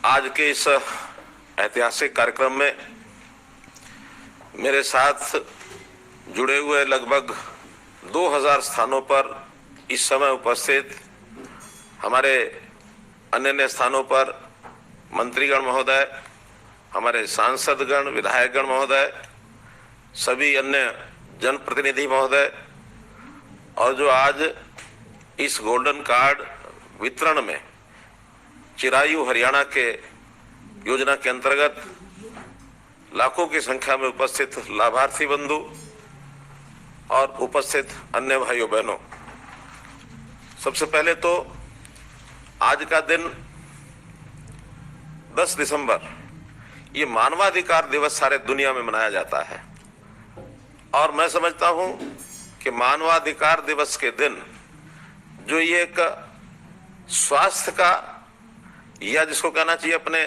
आज के इस ऐतिहासिक कार्यक्रम में मेरे साथ जुड़े हुए लगभग 2000 स्थानों पर इस समय उपस्थित हमारे अन्य अन्य स्थानों पर मंत्रीगण महोदय, हमारे सांसदगण, विधायकगण महोदय, सभी अन्य जनप्रतिनिधि महोदय, और जो आज इस गोल्डन कार्ड वितरण में चिरायु हरियाणा के योजना के अंतर्गत लाखों की संख्या में उपस्थित लाभार्थी बंधु और उपस्थित अन्य भाइयों बहनों, सबसे पहले तो आज का दिन 10 दिसंबर ये मानवाधिकार दिवस सारे दुनिया में मनाया जाता है और मैं समझता हूं कि मानवाधिकार दिवस के दिन जो ये एक स्वास्थ्य का या जिसको कहना चाहिए अपने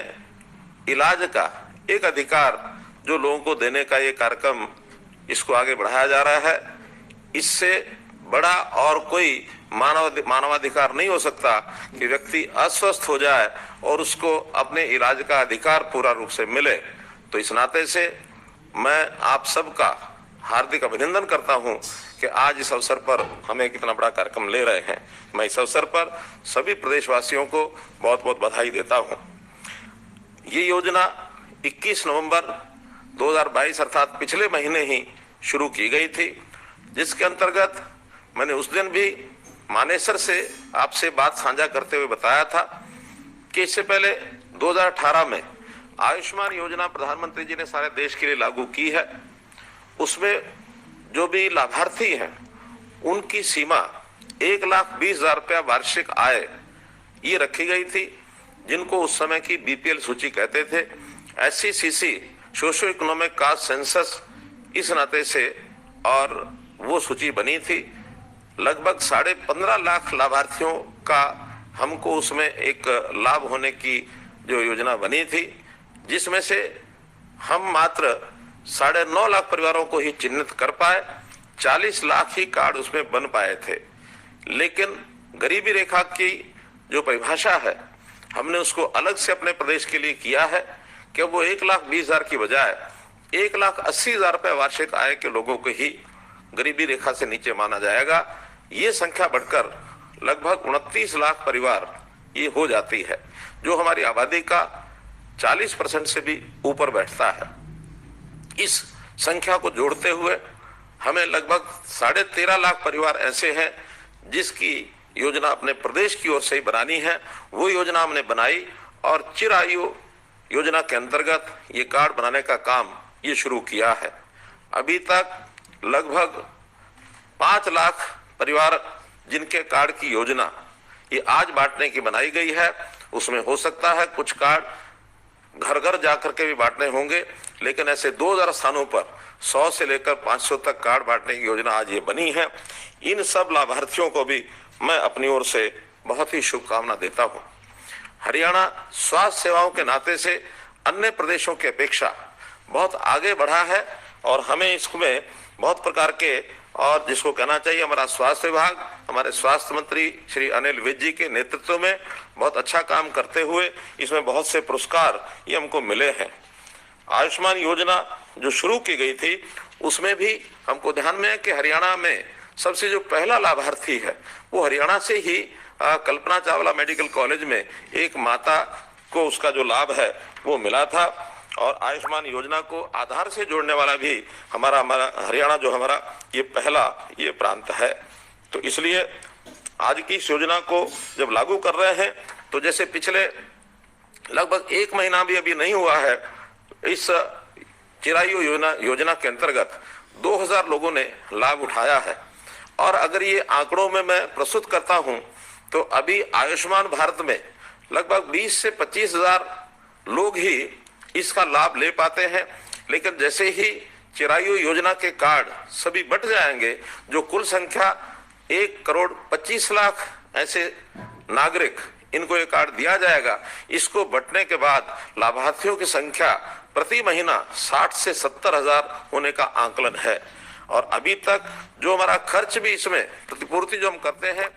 इलाज का एक अधिकार जो लोगों को देने का ये कार्यक्रम इसको आगे बढ़ाया जा रहा है, इससे बड़ा और कोई मानवाधिकार नहीं हो सकता कि व्यक्ति अस्वस्थ हो जाए और उसको अपने इलाज का अधिकार पूरा रूप से मिले। तो इस नाते से मैं आप सबका हार्दिक अभिनंदन करता हूं कि आज इस अवसर पर हमें कितना बड़ा कार्यक्रम ले रहे हैं। मैं इस अवसर पर सभी प्रदेशवासियों को बहुत बहुत बधाई देता हूं। ये योजना 21 नवंबर 2022 अर्थात पिछले महीने ही शुरू की गई थी, जिसके अंतर्गत मैंने उस दिन भी मानेसर से आपसे बात साझा करते हुए बताया था कि इससे पहले 2018 में आयुष्मान योजना प्रधानमंत्री जी ने सारे देश के लिए लागू की है। उसमें जो भी लाभार्थी हैं उनकी सीमा 1,20,000 रुपया वार्षिक आय ये रखी गई थी, जिनको उस समय की बीपीएल सूची कहते थे। SCCC socio economic caste census इस नाते से और वो सूची बनी थी। लगभग 15.5 लाख लाभार्थियों का हमको उसमें एक लाभ होने की जो योजना बनी थी, जिसमें से हम मात्र 9.5 लाख परिवारों को ही चिन्हित कर पाए। 40 लाख ही कार्ड उसमें बन पाए थे, लेकिन गरीबी रेखा की जो परिभाषा है हमने उसको अलग से अपने प्रदेश के लिए किया है कि वो 1,20,000 की बजाय 1,80,000 रुपए वार्षिक आय के लोगों को ही गरीबी रेखा से नीचे माना जाएगा। ये संख्या बढ़कर लगभग 29 लाख परिवार ये हो जाती है, जो हमारी आबादी का 40% से भी ऊपर बैठता है। इस संख्या को जोड़ते हुए हमें लगभग 13.5 लाख परिवार ऐसे हैं जिसकी योजना अपने प्रदेश की ओर से ही बनानी है। वो योजना हमने बनाई और चिरायु योजना के अंतर्गत ये कार्ड बनाने का काम ये शुरू किया है। अभी तक लगभग 5 लाख परिवार जिनके कार्ड की योजना ये आज बांटने की बनाई गई है, उसमें हो सकता है कुछ कार्ड घर घर जाकर के भी बांटने होंगे, लेकिन ऐसे 2000 स्थानों पर 100 से लेकर 500 तक कार्ड बांटने की योजना आज ये बनी है। इन सब लाभार्थियों को भी मैं अपनी ओर से बहुत ही शुभकामना देता हूं। हरियाणा स्वास्थ्य सेवाओं के नाते से अन्य प्रदेशों की अपेक्षा बहुत आगे बढ़ा है और हमें इसमें बहुत प्रकार के, और जिसको कहना चाहिए हमारा स्वास्थ्य विभाग, हमारे स्वास्थ्य मंत्री श्री अनिल विज जी के नेतृत्व में बहुत अच्छा काम करते हुए इसमें बहुत से पुरस्कार ये हमको मिले हैं। आयुष्मान योजना जो शुरू की गई थी उसमें भी हमको ध्यान में है कि हरियाणा में सबसे जो पहला लाभार्थी है वो हरियाणा से ही कल्पना चावला मेडिकल कॉलेज में एक माता को उसका जो लाभ है वो मिला था। और आयुष्मान योजना को आधार से जोड़ने वाला भी हमारा हरियाणा जो हमारा ये पहला ये प्रांत है। तो इसलिए आज की इस योजना को जब लागू कर रहे हैं तो जैसे पिछले लगभग 1 महीना भी अभी नहीं हुआ है, इस चिरायु योजना के अंतर्गत 2000 लोगों ने लाभ उठाया है। और अगर ये आंकड़ों में मैं प्रस्तुत करता हूं तो अभी आयुष्मान भारत में लगभग 20 से 25,000 लोग ही इसका लाभ ले पाते हैं, लेकिन जैसे ही चिरायु योजना के कार्ड सभी बट जाएंगे, जो कुल संख्या 1,25,00,000 ऐसे नागरिक इनको ये कार्ड दिया जाएगा, इसको बटने के बाद लाभार्थियों की संख्या प्रति महीना 60 से 70,000 होने का आंकलन है। और अभी तक जो हमारा खर्च भी इसमें प्रतिपूर्ति जो हम करते हैं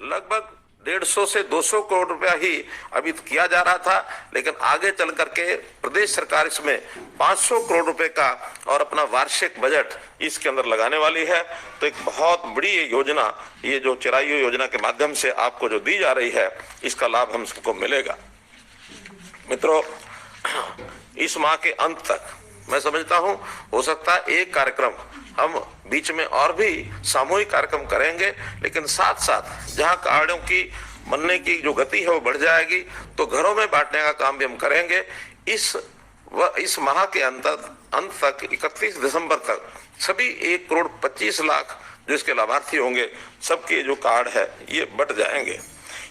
लगभग 150 से 200 करोड़ रुपया ही अभी किया जा रहा था, लेकिन आगे चल करके प्रदेश सरकार इसमें 500 करोड़ रुपए का और अपना वार्षिक बजट इसके अंदर लगाने वाली है। तो एक बहुत बड़ी योजना, ये जो चिरायु योजना के माध्यम से आपको जो दी जा रही है, इसका लाभ हम सबको मिलेगा। मित्रों, इस माह के अंत तक मैं समझता हूं हो सकता है एक कार्यक्रम हम बीच में और भी सामूहिक कार्यक्रम करेंगे, लेकिन साथ साथ जहां कार्यों की बनने की जो गति है वो बढ़ जाएगी, तो घरों में बांटने का काम भी हम करेंगे। इस माह के अंत तक 31 दिसंबर तक सभी 1,25,00,000 जो इसके लाभार्थी होंगे, सबके जो कार्ड है ये बट जाएंगे।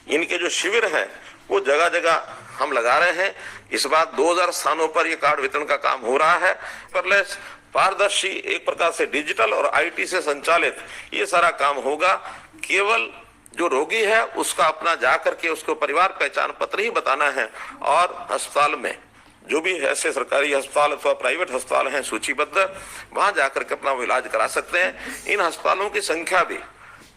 इनके जो शिविर हैं वो जगह जगह हम लगा रहे हैं। इस बार 2000 स्थानों पर ये कार्ड वितरण का काम हो रहा है। पेपरलेस, पारदर्शी, एक प्रकार से डिजिटल और आईटी से संचालित ये सारा काम होगा। केवल जो रोगी है उसका अपना जाकर के उसको परिवार पहचान पत्र ही बताना है, और अस्पताल में जो भी ऐसे सरकारी अस्पताल अथवा प्राइवेट अस्पताल हैं सूचीबद्ध, वहां जाकर के अपना इलाज करा सकते हैं। इन अस्पतालों की संख्या भी,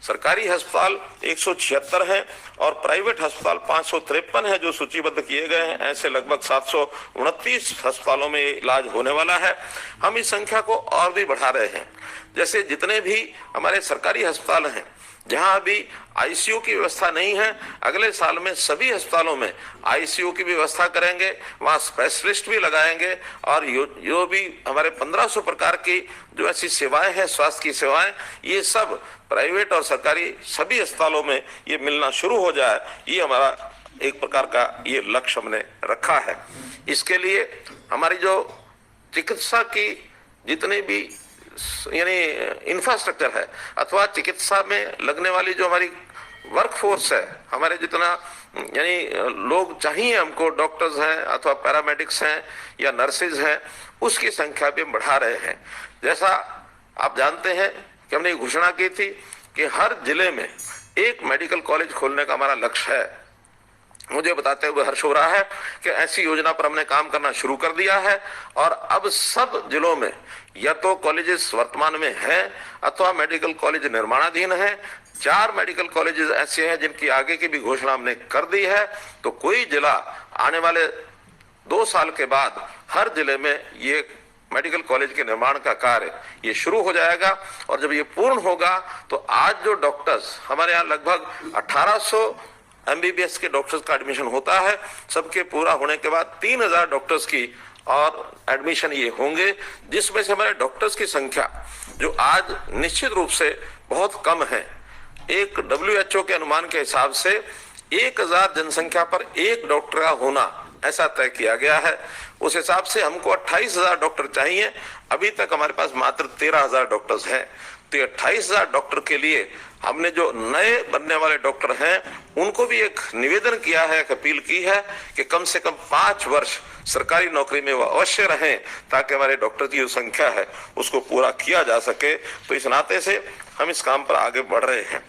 सरकारी अस्पताल 176 हैं और प्राइवेट अस्पताल 553 है जो सूचीबद्ध किए गए हैं। ऐसे लगभग 729 अस्पतालों में इलाज होने वाला है। हम इस संख्या को और भी बढ़ा रहे हैं। जैसे जितने भी हमारे सरकारी अस्पताल हैं जहां अभी आईसीयू की व्यवस्था नहीं है, अगले साल में सभी अस्पतालों में आईसीयू की व्यवस्था करेंगे, वहां स्पेशलिस्ट भी लगाएंगे, और जो भी हमारे 1500 प्रकार की जो ऐसी सेवाएं हैं, स्वास्थ्य की सेवाएं, ये सब प्राइवेट और सरकारी सभी अस्पतालों में ये मिलना शुरू हो जाए। ये हमारा एक प्रकार का ये लक्ष्य हमने रखा है। इसके लिए हमारी जो चिकित्सा की जितने भी यानी इंफ्रास्ट्रक्चर है अथवा चिकित्सा में लगने वाली जो हमारी वर्कफोर्स है, हमारे जितना यानी लोग चाहिए हमको, डॉक्टर्स हैं अथवा पैरामेडिक्स हैं या नर्सेज हैं, उसकी संख्या भी हम बढ़ा रहे हैं। जैसा आप जानते हैं कि हमने घोषणा की थी कि हर जिले में एक मेडिकल कॉलेज खोलने का हमारा लक्ष्य है। मुझे बताते हुए हर्ष हो रहा है कि ऐसी योजना पर हमने काम करना शुरू कर दिया है, और अब सब जिलों में या तो कॉलेजेस वर्तमान में हैं अथवा मेडिकल कॉलेज निर्माणाधीन हैं। 4 मेडिकल कॉलेजेस ऐसे हैं जिनकी आगे की भी घोषणा हमने कर दी है। तो कोई जिला आने वाले 2 साल के बाद हर जिले में ये मेडिकल कॉलेज के निर्माण का कार्य ये शुरू हो जाएगा। और जब ये पूर्ण होगा तो आज जो डॉक्टर्स हमारे यहाँ लगभग 1800 एमबीबीएस के डॉक्टर्स का एडमिशन होता है, सबके पूरा होने के बाद 3000 डॉक्टर्स की और एडमिशन ये होंगे, जिसमें से हमारे डॉक्टर्स की संख्या जो आज निश्चित रूप से बहुत कम है। एक WHO के अनुमान के हिसाब से 1000 जनसंख्या पर एक डॉक्टर का होना ऐसा तय किया गया है। उस हिसाब से हमको 28,000 डॉक्टर चाहिए। अभी तक हमारे पास मात्र 13,000 डॉक्टर्स हैं। तो 28,000 डॉक्टर के लिए हमने जो नए बनने वाले डॉक्टर हैं उनको भी एक निवेदन किया है, एक अपील की है कि कम से कम 5 वर्ष सरकारी नौकरी में वो अवश्य रहें, ताकि हमारे डॉक्टर की जो संख्या है उसको पूरा किया जा सके। तो इस नाते से हम इस काम पर आगे बढ़ रहे हैं।